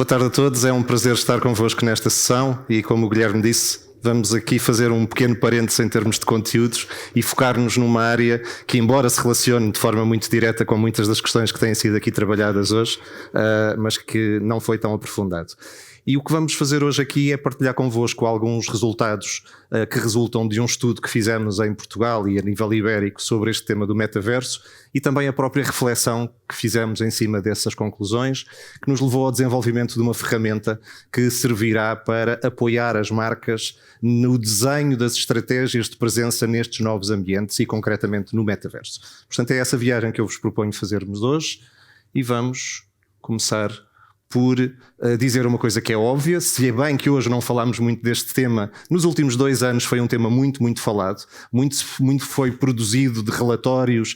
Boa tarde a todos, é um prazer estar convosco nesta sessão e, como o Guilherme disse, vamos aqui fazer um pequeno parênteses em termos de conteúdos e focar-nos numa área que, embora se relacione de forma muito direta com muitas das questões que têm sido aqui trabalhadas hoje, mas que não foi tão aprofundado. E o que vamos fazer hoje aqui é partilhar convosco alguns resultados que resultam de um estudo que fizemos em Portugal e a nível ibérico sobre este tema do metaverso e também a própria reflexão que fizemos em cima dessas conclusões, que nos levou ao desenvolvimento de uma ferramenta que servirá para apoiar as marcas no desenho das estratégias de presença nestes novos ambientes e concretamente no metaverso. Portanto, é essa viagem que eu vos proponho fazermos hoje e vamos começar por dizer uma coisa que é óbvia. Se é bem que hoje não falámos muito deste tema, nos últimos 2 anos foi um tema muito falado, muito foi produzido de relatórios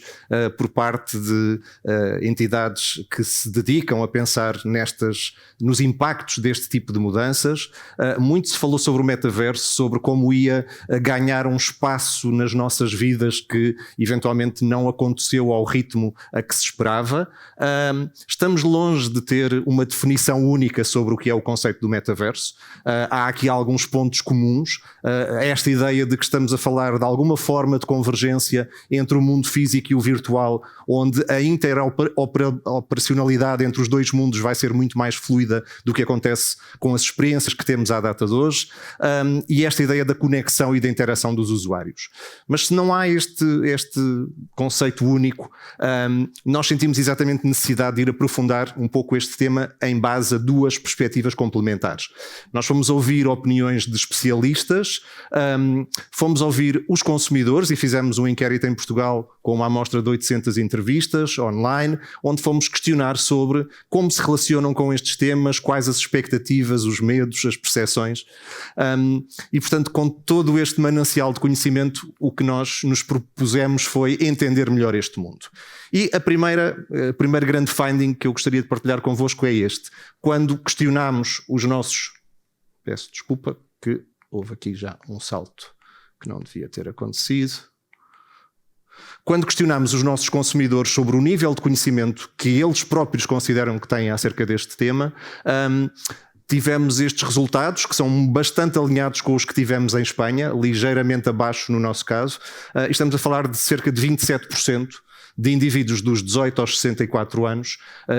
por parte de entidades que se dedicam a pensar nos impactos deste tipo de mudanças. Muito se falou sobre o metaverso, sobre como ia ganhar um espaço nas nossas vidas que eventualmente não aconteceu ao ritmo a que se esperava. Estamos longe de ter uma definição única sobre o que é o conceito do metaverso. Há aqui alguns pontos comuns. Esta ideia de que estamos a falar de alguma forma de convergência entre o mundo físico e o virtual, onde a interoperacionalidade entre os dois mundos vai ser muito mais fluida do que acontece com as experiências que temos à data de hoje, e esta ideia da conexão e da interação dos usuários. Mas se não há este conceito único, nós sentimos exatamente necessidade de ir aprofundar um pouco este tema em base a 2 perspectivas complementares. Nós fomos ouvir opiniões de especialistas, fomos ouvir os consumidores e fizemos um inquérito em Portugal com uma amostra de 800 entrevistas online, onde fomos questionar sobre como se relacionam com estes temas, quais as expectativas, os medos, as percepções. E, portanto, com todo este manancial de conhecimento, o que nós nos propusemos foi entender melhor este mundo. E a primeira grande finding que eu gostaria de partilhar convosco é este. Quando questionámos os nossos... Peço desculpa que houve aqui já um salto que não devia ter acontecido. Quando questionámos os nossos consumidores sobre o nível de conhecimento que eles próprios consideram que têm acerca deste tema, tivemos estes resultados que são bastante alinhados com os que tivemos em Espanha, ligeiramente abaixo no nosso caso. Estamos a falar de cerca de 27% de indivíduos dos 18 aos 64 anos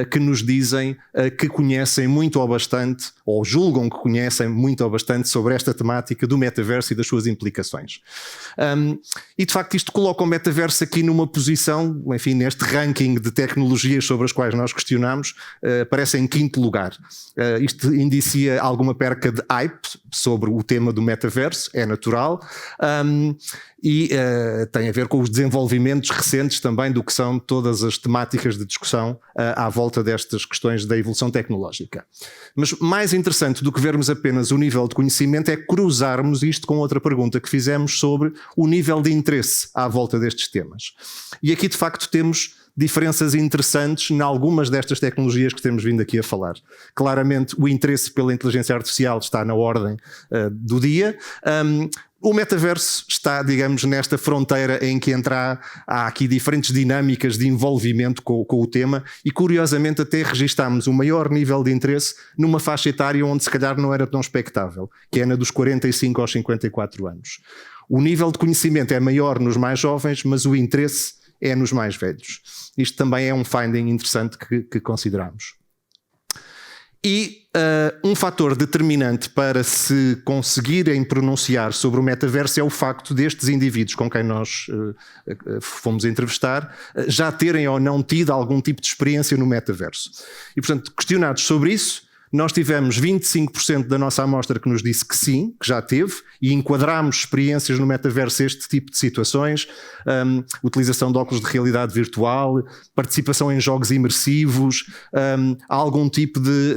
que nos dizem que conhecem muito ou bastante, ou julgam que conhecem muito ou bastante sobre esta temática do metaverso e das suas implicações. E de facto isto coloca o metaverso aqui numa posição, enfim, neste ranking de tecnologias sobre as quais nós questionamos, aparece em 5º lugar. Isto indicia alguma perca de hype sobre o tema do metaverso, é natural, e tem a ver com os desenvolvimentos recentes também do que são todas as temáticas de discussão à volta destas questões da evolução tecnológica. Mas mais interessante do que vermos apenas o nível de conhecimento é cruzarmos isto com outra pergunta que fizemos sobre o nível de interesse à volta destes temas. E aqui de facto temos diferenças interessantes em algumas destas tecnologias que temos vindo aqui a falar. Claramente o interesse pela inteligência artificial está na ordem do dia. O metaverso está, digamos, nesta fronteira em que há aqui diferentes dinâmicas de envolvimento com o tema e, curiosamente, até registámos o maior nível de interesse numa faixa etária onde se calhar não era tão expectável, que é na dos 45 aos 54 anos. O nível de conhecimento é maior nos mais jovens, mas o interesse é nos mais velhos. Isto também é um finding interessante que consideramos. E um fator determinante para se conseguirem pronunciar sobre o metaverso é o facto destes indivíduos com quem nós fomos entrevistar já terem ou não tido algum tipo de experiência no metaverso. E, portanto, questionados sobre isso, nós tivemos 25% da nossa amostra que nos disse que sim, que já teve, e enquadrámos experiências no metaverso este tipo de situações, utilização de óculos de realidade virtual, participação em jogos imersivos, algum tipo de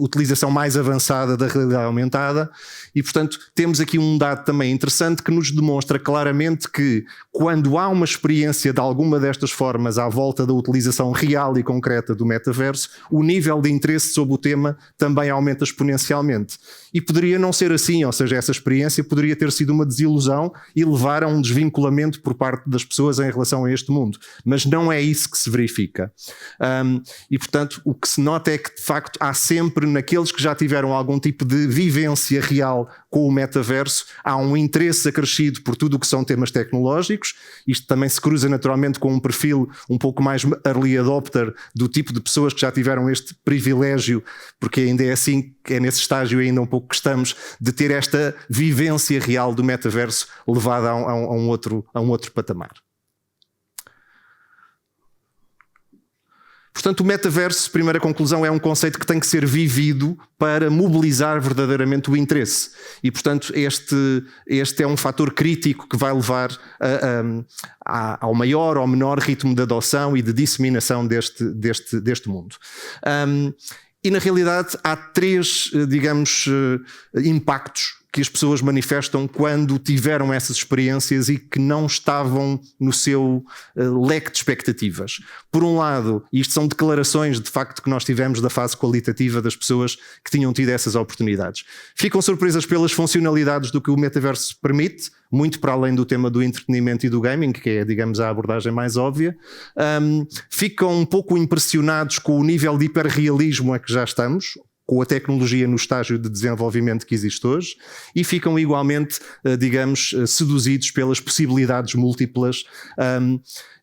utilização mais avançada da realidade aumentada, e portanto temos aqui um dado também interessante que nos demonstra claramente que quando há uma experiência de alguma destas formas à volta da utilização real e concreta do metaverso, o nível de interesse sobre o tema também aumenta exponencialmente. E poderia não ser assim, ou seja, essa experiência poderia ter sido uma desilusão e levar a um desvinculamento por parte das pessoas em relação a este mundo. Mas não é isso que se verifica. E, portanto, o que se nota é que, de facto, há sempre, naqueles que já tiveram algum tipo de vivência real com o metaverso, há um interesse acrescido por tudo o que são temas tecnológicos. Isto também se cruza naturalmente com um perfil um pouco mais early adopter do tipo de pessoas que já tiveram este privilégio, porque ainda é assim, é nesse estágio ainda um pouco que estamos, de ter esta vivência real do metaverso levada a um outro patamar. Portanto, o metaverso, primeira conclusão, é um conceito que tem que ser vivido para mobilizar verdadeiramente o interesse. E, portanto, este é um fator crítico que vai levar ao maior ou menor ritmo de adoção e de disseminação deste mundo. E, na realidade, há três, digamos, impactos que as pessoas manifestam quando tiveram essas experiências e que não estavam no seu leque de expectativas. Por um lado, isto são declarações de facto que nós tivemos da fase qualitativa das pessoas que tinham tido essas oportunidades. Ficam surpresas pelas funcionalidades do que o metaverso permite, muito para além do tema do entretenimento e do gaming, que é, digamos, a abordagem mais óbvia. Ficam um pouco impressionados com o nível de hiperrealismo a que já estamos, com a tecnologia no estágio de desenvolvimento que existe hoje, e ficam igualmente, digamos, seduzidos pelas possibilidades múltiplas.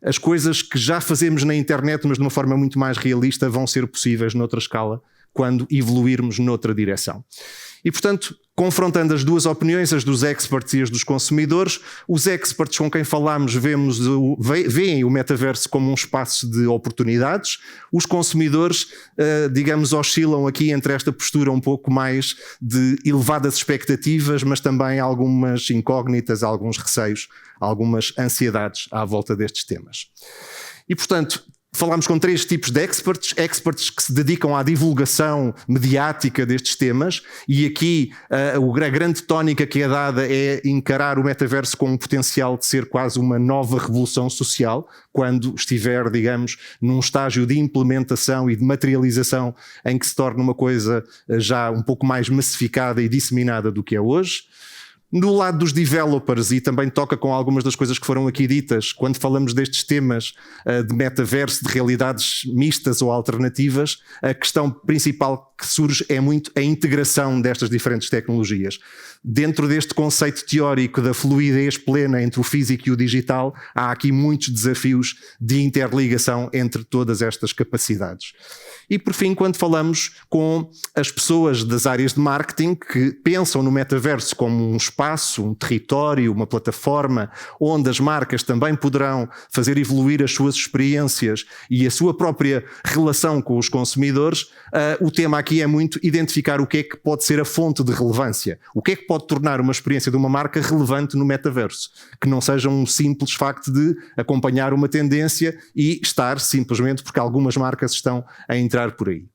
As coisas que já fazemos na internet, mas de uma forma muito mais realista, vão ser possíveis noutra escala quando evoluirmos noutra direção. E, portanto, confrontando as duas opiniões, as dos experts e as dos consumidores, os experts com quem falamos veem o metaverso como um espaço de oportunidades. Os consumidores, digamos, oscilam aqui entre esta postura um pouco mais de elevadas expectativas, mas também algumas incógnitas, alguns receios, algumas ansiedades à volta destes temas. E, portanto, falámos com três tipos de experts que se dedicam à divulgação mediática destes temas, e aqui a grande tónica que é dada é encarar o metaverso com um potencial de ser quase uma nova revolução social, quando estiver, digamos, num estágio de implementação e de materialização em que se torna uma coisa já um pouco mais massificada e disseminada do que é hoje. No lado dos developers, e também toca com algumas das coisas que foram aqui ditas, quando falamos destes temas de metaverso, de realidades mistas ou alternativas, a questão principal que surge é muito a integração destas diferentes tecnologias. Dentro deste conceito teórico da fluidez plena entre o físico e o digital, há aqui muitos desafios de interligação entre todas estas capacidades. E, por fim, quando falamos com as pessoas das áreas de marketing que pensam no metaverso como um espaço, um território, uma plataforma onde as marcas também poderão fazer evoluir as suas experiências e a sua própria relação com os consumidores, o tema aqui é muito identificar o que é que pode ser a fonte de relevância. O que é que pode tornar uma experiência de uma marca relevante no metaverso? Que não seja um simples facto de acompanhar uma tendência e estar simplesmente porque algumas marcas estão a entrar por aí.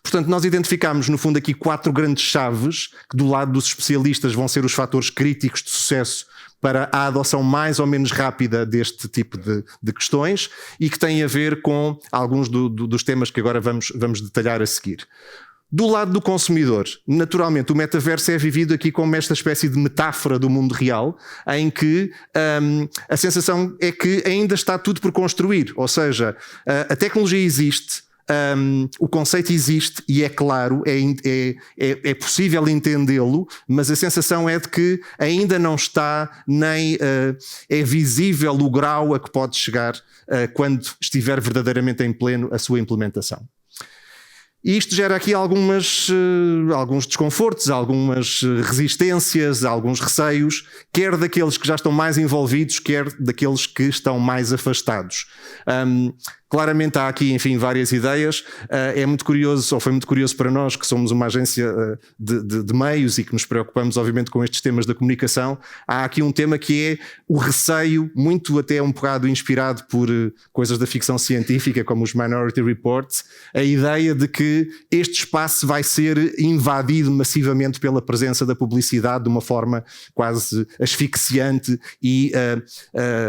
Portanto, nós identificámos no fundo aqui 4 grandes chaves que do lado dos especialistas vão ser os fatores críticos de sucesso para a adoção mais ou menos rápida deste tipo de questões e que têm a ver com alguns dos temas que agora vamos detalhar a seguir. Do lado do consumidor, naturalmente o metaverso é vivido aqui como esta espécie de metáfora do mundo real, em que a sensação é que ainda está tudo por construir, ou seja, a tecnologia existe, o conceito existe e é claro, é possível entendê-lo, mas a sensação é de que ainda não está nem é visível o grau a que pode chegar quando estiver verdadeiramente em pleno a sua implementação. E isto gera aqui alguns desconfortos, algumas resistências, alguns receios, quer daqueles que já estão mais envolvidos, quer daqueles que estão mais afastados. Claramente há aqui, enfim, várias ideias. É muito curioso, ou foi muito curioso para nós, que somos uma agência de meios e que nos preocupamos, obviamente, com estes temas da comunicação. Há aqui um tema que é o receio, muito até um bocado inspirado por coisas da ficção científica, como os Minority Reports, a ideia de que este espaço vai ser invadido massivamente pela presença da publicidade de uma forma quase asfixiante e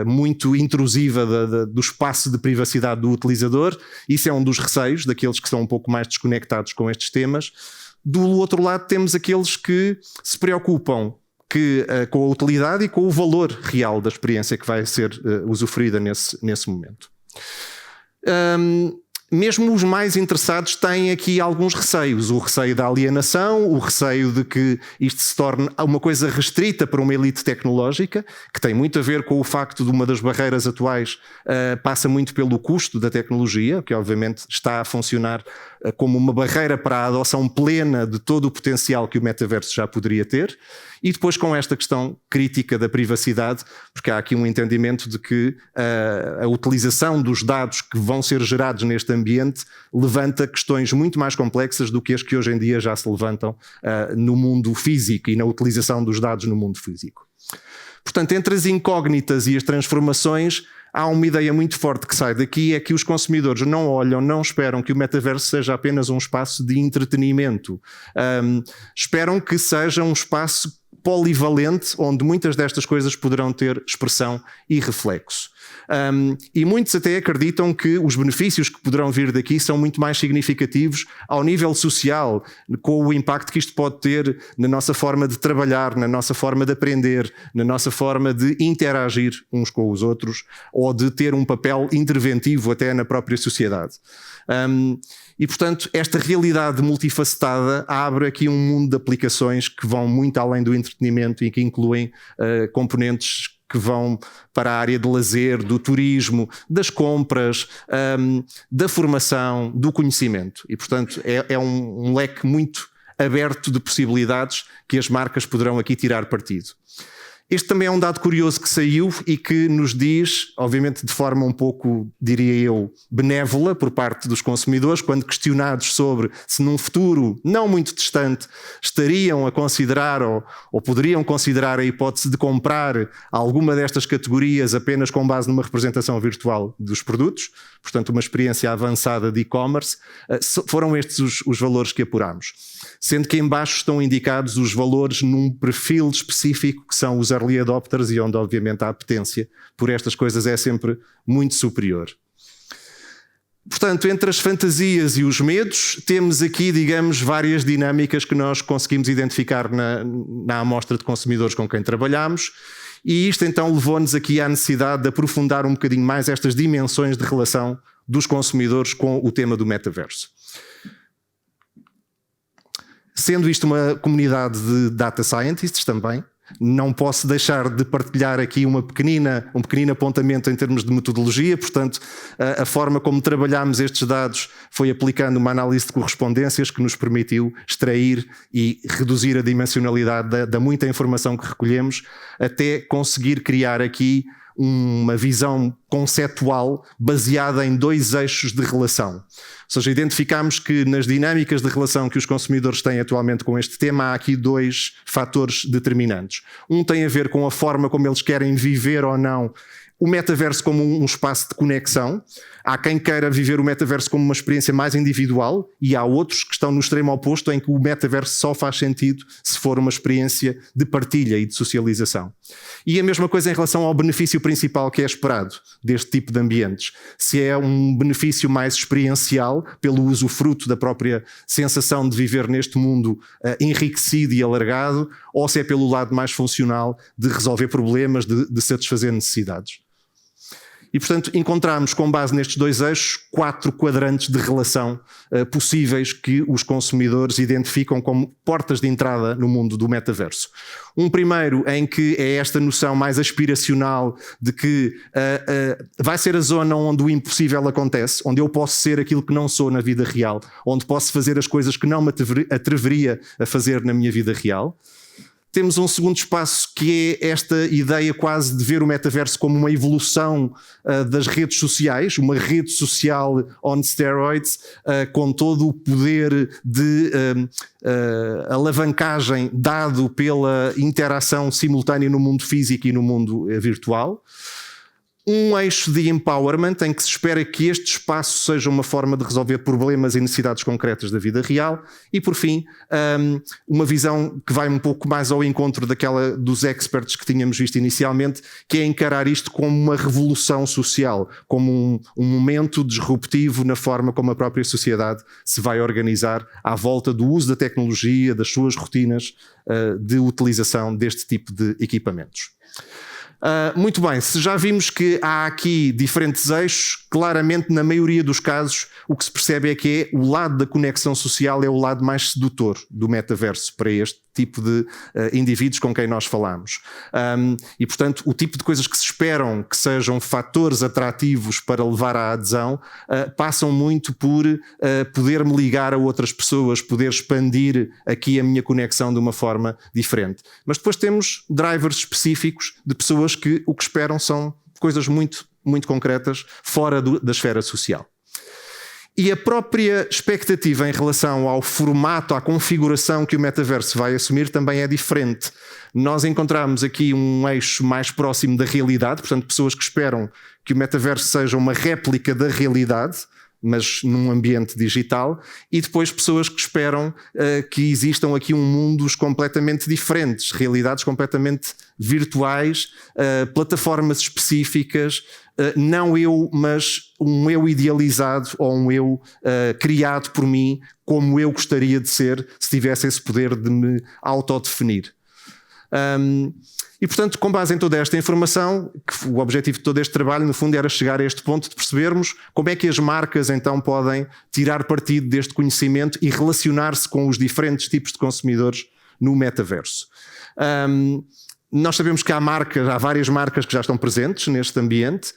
muito intrusiva do espaço de privacidade do utilizador. Isso é um dos receios daqueles que são um pouco mais desconectados com estes temas. Do outro lado temos aqueles que se preocupam com a utilidade e com o valor real da experiência que vai ser usufruída nesse momento. Mesmo os mais interessados têm aqui alguns receios. O receio da alienação, o receio de que isto se torne uma coisa restrita para uma elite tecnológica, que tem muito a ver com o facto de uma das barreiras atuais passa muito pelo custo da tecnologia, que obviamente está a funcionar como uma barreira para a adoção plena de todo o potencial que o metaverso já poderia ter. E depois com esta questão crítica da privacidade, porque há aqui um entendimento de que a utilização dos dados que vão ser gerados neste ambiente levanta questões muito mais complexas do que as que hoje em dia já se levantam no mundo físico e na utilização dos dados no mundo físico. Portanto, entre as incógnitas e as transformações, há uma ideia muito forte que sai daqui, é que os consumidores não olham, não esperam que o metaverso seja apenas um espaço de entretenimento. Esperam que seja um espaço polivalente, onde muitas destas coisas poderão ter expressão e reflexo. E muitos até acreditam que os benefícios que poderão vir daqui são muito mais significativos ao nível social, com o impacto que isto pode ter na nossa forma de trabalhar, na nossa forma de aprender, na nossa forma de interagir uns com os outros, ou de ter um papel interventivo até na própria sociedade. E, portanto, esta realidade multifacetada abre aqui um mundo de aplicações que vão muito além do entretenimento e que incluem componentes que vão para a área de lazer, do turismo, das compras, da formação, do conhecimento. E, portanto, é um leque muito aberto de possibilidades que as marcas poderão aqui tirar partido. Este também é um dado curioso que saiu e que nos diz, obviamente de forma um pouco, diria eu, benévola por parte dos consumidores, quando questionados sobre se num futuro não muito distante estariam a considerar ou poderiam considerar a hipótese de comprar alguma destas categorias apenas com base numa representação virtual dos produtos, portanto uma experiência avançada de e-commerce, foram estes os valores que apurámos. Sendo que em baixo estão indicados os valores num perfil específico que são os early adopters e onde obviamente a apetência por estas coisas é sempre muito superior. Portanto, entre as fantasias e os medos, temos aqui, digamos, várias dinâmicas que nós conseguimos identificar na amostra de consumidores com quem trabalhamos, e isto então levou-nos aqui à necessidade de aprofundar um bocadinho mais estas dimensões de relação dos consumidores com o tema do metaverso. Sendo isto uma comunidade de data scientists também, não posso deixar de partilhar aqui um pequenino apontamento em termos de metodologia. Portanto, a forma como trabalhámos estes dados foi aplicando uma análise de correspondências que nos permitiu extrair e reduzir a dimensionalidade da muita informação que recolhemos até conseguir criar aqui uma visão conceptual baseada em 2 eixos de relação. Ou seja, identificámos que nas dinâmicas de relação que os consumidores têm atualmente com este tema, há aqui 2 fatores determinantes. Um tem a ver com a forma como eles querem viver ou não o metaverso como um espaço de conexão. Há quem queira viver o metaverso como uma experiência mais individual e há outros que estão no extremo oposto, em que o metaverso só faz sentido se for uma experiência de partilha e de socialização. E a mesma coisa em relação ao benefício principal que é esperado deste tipo de ambientes. Se é um benefício mais experiencial, pelo usufruto da própria sensação de viver neste mundo enriquecido e alargado, ou se é pelo lado mais funcional de resolver problemas, de satisfazer necessidades. E, portanto, encontramos, com base nestes 2 eixos, 4 quadrantes de relação possíveis que os consumidores identificam como portas de entrada no mundo do metaverso. Um primeiro em que é esta noção mais aspiracional de que vai ser a zona onde o impossível acontece, onde eu posso ser aquilo que não sou na vida real, onde posso fazer as coisas que não me atreveria a fazer na minha vida real. Temos um segundo espaço que é esta ideia quase de ver o metaverso como uma evolução das redes sociais, uma rede social on steroids, com todo o poder de alavancagem dado pela interação simultânea no mundo físico e no mundo virtual. um eixo de empowerment em que se espera que este espaço seja uma forma de resolver problemas e necessidades concretas da vida real e, por fim, uma visão que vai um pouco mais ao encontro daquela dos experts que tínhamos visto inicialmente, que é encarar isto como uma revolução social, como um momento disruptivo na forma como a própria sociedade se vai organizar à volta do uso da tecnologia, das suas rotinas de utilização deste tipo de equipamentos. Muito bem, se já vimos que há aqui diferentes eixos, claramente na maioria dos casos o que se percebe é que o lado da conexão social é o lado mais sedutor do metaverso para este tipo de indivíduos com quem nós falamos. E portanto o tipo de coisas que se esperam que sejam fatores atrativos para levar à adesão passam muito por poder-me ligar a outras pessoas, poder expandir aqui a minha conexão de uma forma diferente. Mas depois temos drivers específicos de pessoas que o que esperam são coisas muito, muito concretas fora da esfera social. E a própria expectativa em relação ao formato, à configuração que o metaverso vai assumir também é diferente. Nós encontramos aqui um eixo mais próximo da realidade, portanto pessoas que esperam que o metaverso seja uma réplica da realidade, mas num ambiente digital, e depois pessoas que esperam que existam aqui mundos completamente diferentes, realidades completamente virtuais, plataformas específicas, não eu, mas um eu idealizado ou um eu criado por mim, como eu gostaria de ser se tivesse esse poder de me autodefinir. E portanto, com base em toda esta informação, que o objetivo de todo este trabalho no fundo era chegar a este ponto de percebermos como é que as marcas então podem tirar partido deste conhecimento e relacionar-se com os diferentes tipos de consumidores no metaverso. Nós sabemos que há várias marcas que já estão presentes neste ambiente.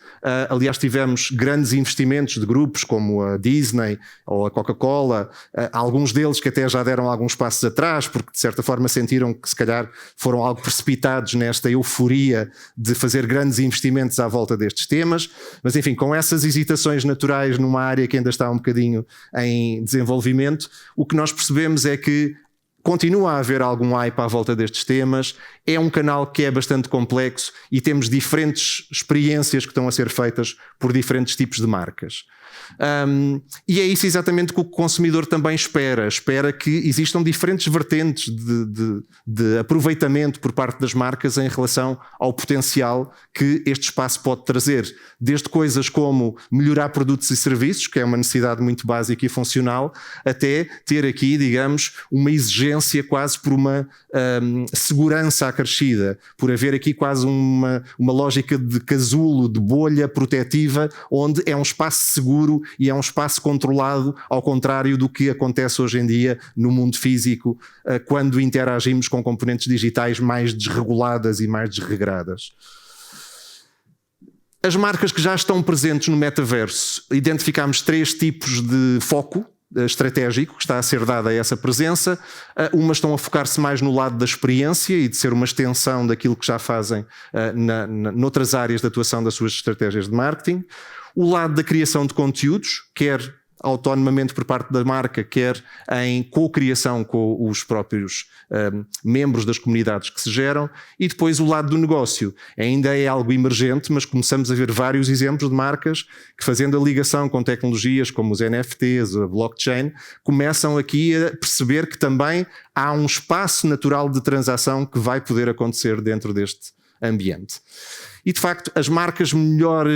Aliás, tivemos grandes investimentos de grupos como a Disney ou a Coca-Cola, alguns deles que até já deram alguns passos atrás, porque de certa forma sentiram que se calhar foram algo precipitados nesta euforia de fazer grandes investimentos à volta destes temas. Mas enfim, com essas hesitações naturais numa área que ainda está um bocadinho em desenvolvimento, o que nós percebemos é que continua a haver algum hype à volta destes temas, é um canal que é bastante complexo e temos diferentes experiências que estão a ser feitas por diferentes tipos de marcas. E é isso exatamente que o consumidor também espera que existam diferentes vertentes de aproveitamento por parte das marcas em relação ao potencial que este espaço pode trazer, desde coisas como melhorar produtos e serviços, que é uma necessidade muito básica e funcional, até ter aqui, digamos, uma exigência quase por uma segurança acrescida, por haver aqui quase uma lógica de casulo, de bolha protetiva, onde é um espaço seguro e é um espaço controlado, ao contrário do que acontece hoje em dia no mundo físico, quando interagimos com componentes digitais mais desreguladas e mais desregradas. As marcas que já estão presentes no metaverso, identificámos 3 tipos de foco estratégico que está a ser dado a essa presença. Umas estão a focar-se mais no lado da experiência e de ser uma extensão daquilo que já fazem noutras áreas de atuação das suas estratégias de marketing. O lado da criação de conteúdos, quer autonomamente por parte da marca, quer em co-criação com os próprios membros das comunidades que se geram, e depois o lado do negócio. Ainda é algo emergente, mas começamos a ver vários exemplos de marcas que, fazendo a ligação com tecnologias como os NFTs, a blockchain, começam aqui a perceber que também há um espaço natural de transação que vai poder acontecer dentro deste ambiente. E de facto as marcas melhor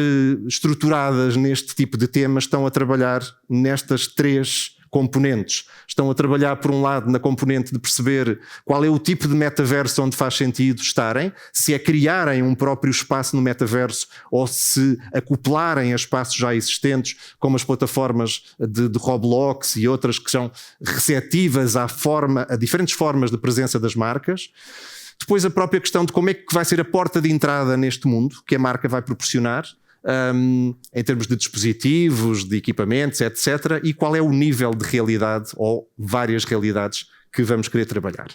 estruturadas neste tipo de temas estão a trabalhar nestas 3 componentes. Estão a trabalhar por um lado na componente de perceber qual é o tipo de metaverso onde faz sentido estarem, se é criarem um próprio espaço no metaverso ou se acoplarem a espaços já existentes, como as plataformas de Roblox e outras que são receptivas a diferentes formas de presença das marcas. Depois a própria questão de como é que vai ser a porta de entrada neste mundo que a marca vai proporcionar, em termos de dispositivos, de equipamentos, etc. E qual é o nível de realidade ou várias realidades que vamos querer trabalhar.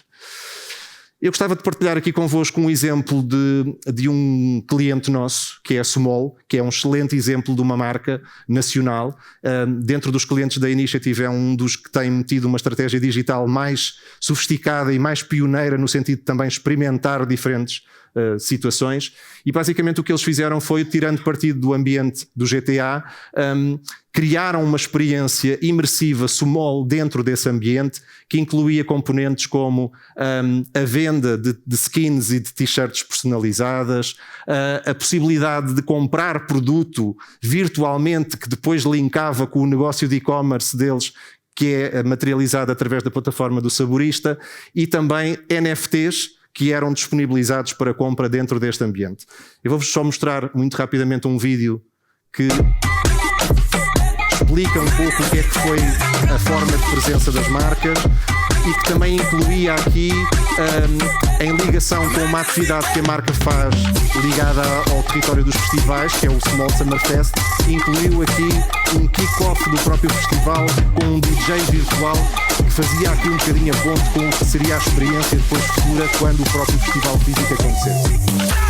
Eu gostava de partilhar aqui convosco um exemplo de um cliente nosso, que é a Sumol, que é um excelente exemplo de uma marca nacional. Dentro dos clientes da Initiative é um dos que tem tido uma estratégia digital mais sofisticada e mais pioneira no sentido de também experimentar diferentes situações, e basicamente o que eles fizeram foi, tirando partido do ambiente do GTA, criaram uma experiência imersiva small dentro desse ambiente, que incluía componentes como a venda de skins e de t-shirts personalizadas, a possibilidade de comprar produto virtualmente que depois linkava com o negócio de e-commerce deles, que é materializado através da plataforma do Saborista, e também NFTs que eram disponibilizados para compra dentro deste ambiente. Eu vou-vos só mostrar muito rapidamente um vídeo que explica um pouco o que é que foi a forma de presença das marcas e que também incluía aqui, em ligação com uma atividade que a marca faz ligada ao território dos festivais, que é o Small Summer Fest, incluiu aqui um kick-off do próprio festival com um DJ virtual que fazia aqui um bocadinho a ponte com o que seria a experiência depois futura quando o próprio festival físico acontecesse.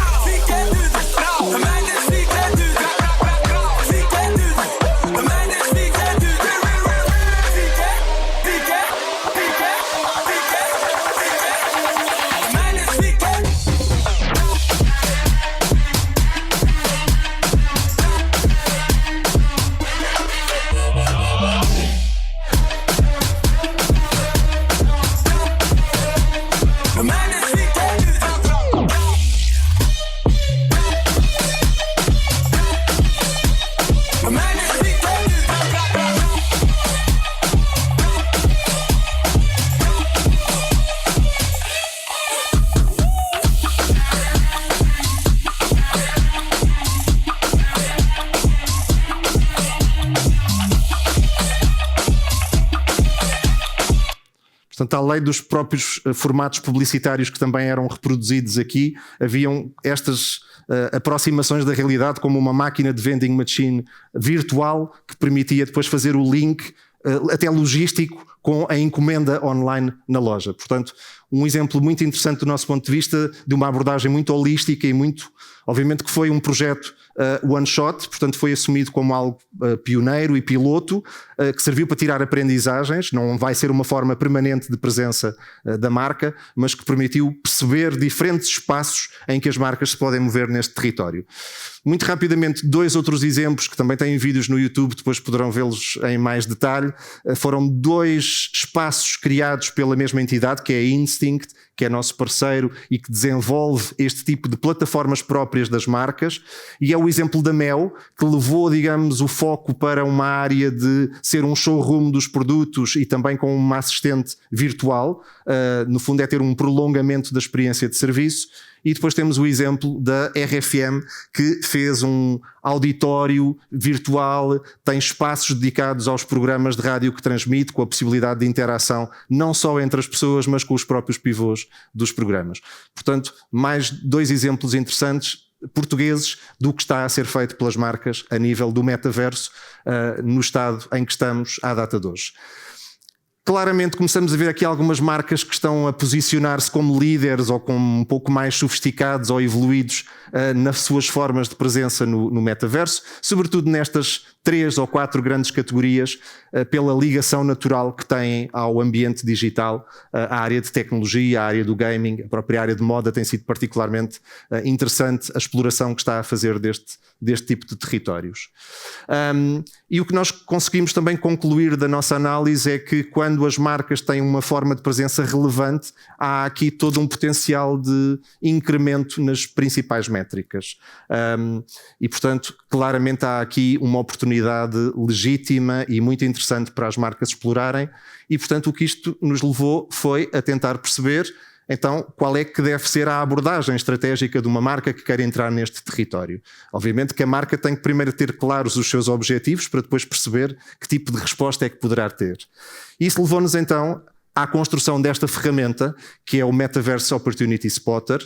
Portanto, além dos próprios formatos publicitários que também eram reproduzidos aqui, haviam estas aproximações da realidade, como uma máquina de vending machine virtual que permitia depois fazer o link até logístico com a encomenda online na loja. Portanto, um exemplo muito interessante do nosso ponto de vista, de uma abordagem muito holística e muito, obviamente que foi um projeto one shot, portanto foi assumido como algo pioneiro e piloto, que serviu para tirar aprendizagens, não vai ser uma forma permanente de presença da marca, mas que permitiu perceber diferentes espaços em que as marcas se podem mover neste território. Muito rapidamente, 2 outros exemplos que também têm vídeos no YouTube, depois poderão vê-los em mais detalhe. Foram 2 espaços criados pela mesma entidade, que é a Instinct, que é nosso parceiro e que desenvolve este tipo de plataformas próprias das marcas, e é o exemplo da Mel, que levou, digamos, o foco para uma área de ser um showroom dos produtos e também com uma assistente virtual, no fundo é ter um prolongamento da experiência de serviço. E depois temos o exemplo da RFM, que fez um auditório virtual, tem espaços dedicados aos programas de rádio que transmite, com a possibilidade de interação não só entre as pessoas, mas com os próprios pivôs dos programas. Portanto, mais 2 exemplos interessantes portugueses do que está a ser feito pelas marcas a nível do metaverso, no estado em que estamos à data de hoje. Claramente começamos a ver aqui algumas marcas que estão a posicionar-se como líderes ou como um pouco mais sofisticados ou evoluídos nas suas formas de presença no metaverso, sobretudo nestas 3 ou 4 grandes categorias, pela ligação natural que têm ao ambiente digital. A área de tecnologia, a área do gaming, a própria área de moda tem sido particularmente interessante a exploração que está a fazer deste tipo de territórios. E o que nós conseguimos também concluir da nossa análise é que quando as marcas têm uma forma de presença relevante, há aqui todo um potencial de incremento nas principais métricas. E, portanto, claramente há aqui uma oportunidade legítima e muito interessante para as marcas explorarem, e, portanto, o que isto nos levou foi a tentar perceber, então, qual é que deve ser a abordagem estratégica de uma marca que quer entrar neste território. Obviamente que a marca tem que primeiro ter claros os seus objetivos para depois perceber que tipo de resposta é que poderá ter. Isso levou-nos então à construção desta ferramenta, que é o Metaverse Opportunity Spotter,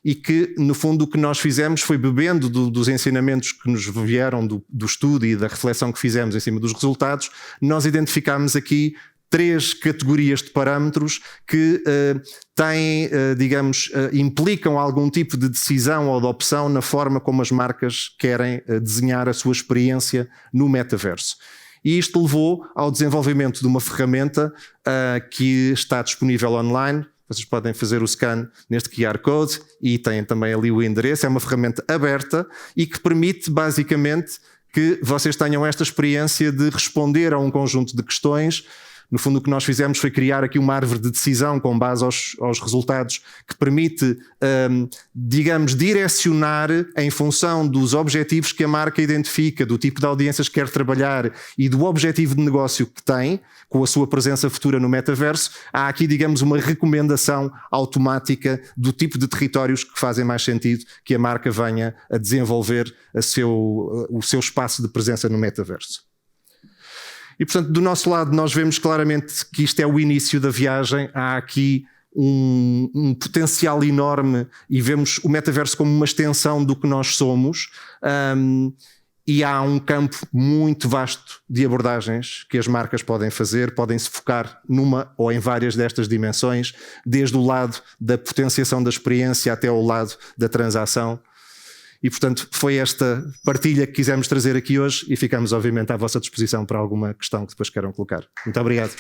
e que, no fundo, o que nós fizemos foi, bebendo dos ensinamentos que nos vieram do estudo e da reflexão que fizemos em cima dos resultados, nós identificámos aqui 3 categorias de parâmetros que têm, digamos, implicam algum tipo de decisão ou de opção na forma como as marcas querem desenhar a sua experiência no metaverso. E isto levou ao desenvolvimento de uma ferramenta que está disponível online, vocês podem fazer o scan neste QR Code e têm também ali o endereço. É uma ferramenta aberta e que permite basicamente que vocês tenham esta experiência de responder a um conjunto de questões. No fundo, o que nós fizemos foi criar aqui uma árvore de decisão com base aos resultados que permite, digamos, direcionar em função dos objetivos que a marca identifica, do tipo de audiências que quer trabalhar e do objetivo de negócio que tem, com a sua presença futura no metaverso. Há aqui, digamos, uma recomendação automática do tipo de territórios que fazem mais sentido que a marca venha a desenvolver o seu espaço de presença no metaverso. E, portanto, do nosso lado, nós vemos claramente que isto é o início da viagem. Há aqui um potencial enorme e vemos o metaverso como uma extensão do que nós somos. E há um campo muito vasto de abordagens que as marcas podem fazer, podem se focar numa ou em várias destas dimensões, desde o lado da potenciação da experiência até o lado da transação. E, portanto, foi esta partilha que quisemos trazer aqui hoje e ficamos, obviamente, à vossa disposição para alguma questão que depois queiram colocar. Muito obrigado.